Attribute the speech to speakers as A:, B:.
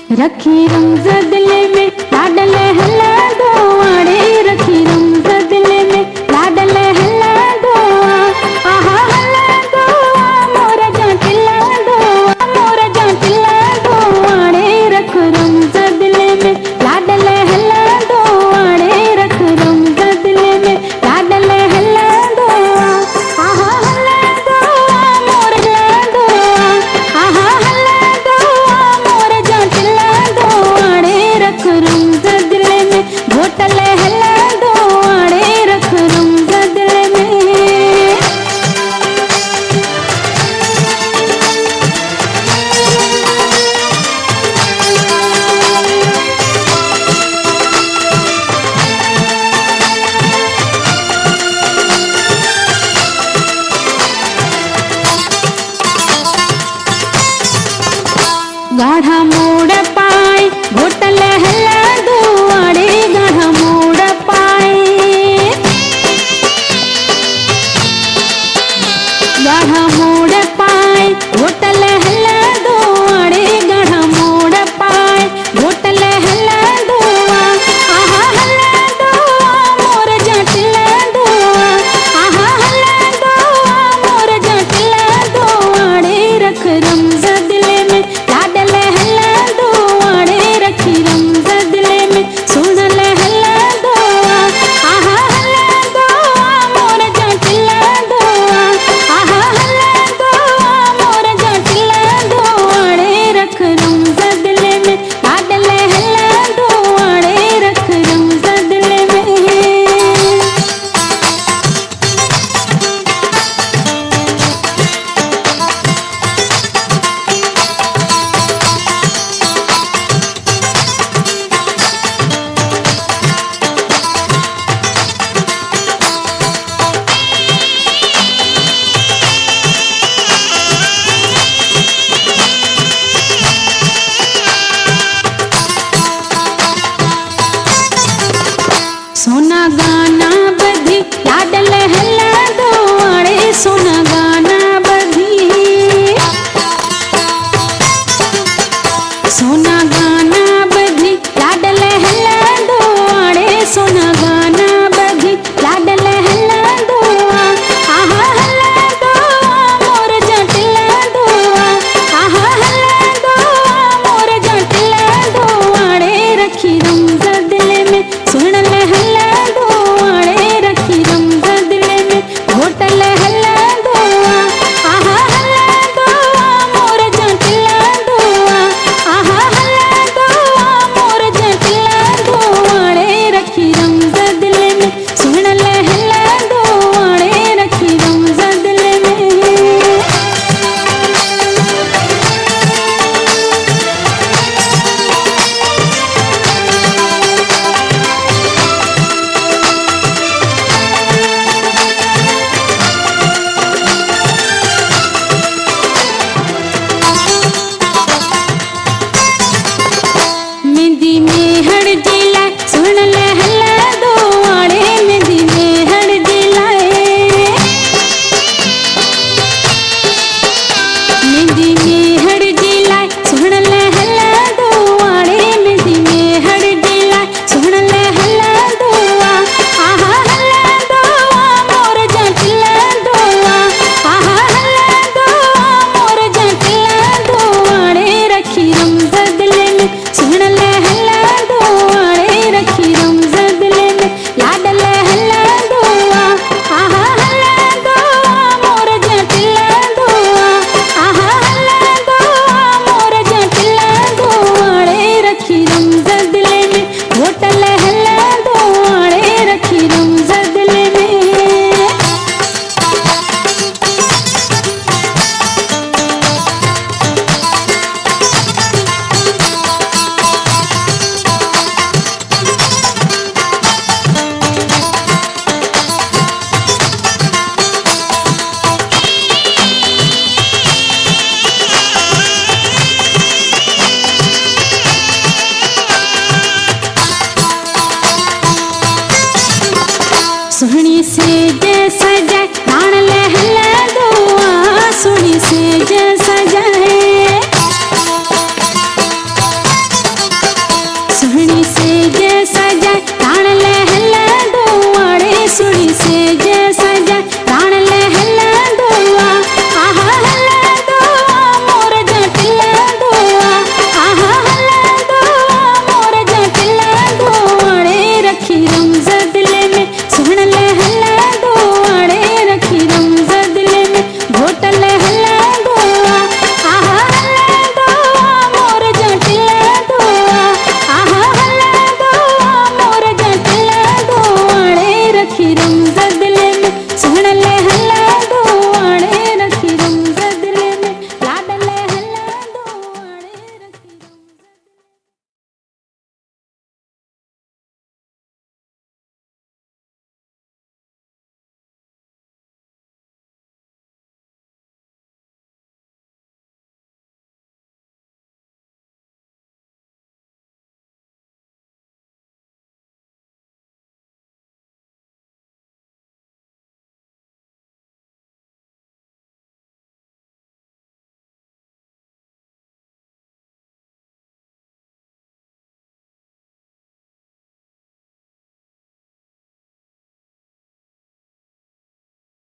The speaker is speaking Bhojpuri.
A: रखी रमज दिल में लाडले हल्ला दो आड़े, रखी रमज दिल में लाडले हल्ला दो, आहा हल्ला दो मोर जाटिला दो, मोर जाटिला दो आड़े, रख रमज दिल में लाडले हल्ला दो आड़े, रख रमज दिल में लाडले हल्ला दो, आहा हल्ला दो मोर हल्ला दो, आहा हल्ला दो मोर जाटिला दो आड़े, रख रमज दिल में घोटले हल्ला दो आड़े, रख रमज दिल में। गाढ़ा मोड़ पाए घोटले हल्ला दो आड़े, गाढ़ा मोड़ पाए, गाढ़ा मोड़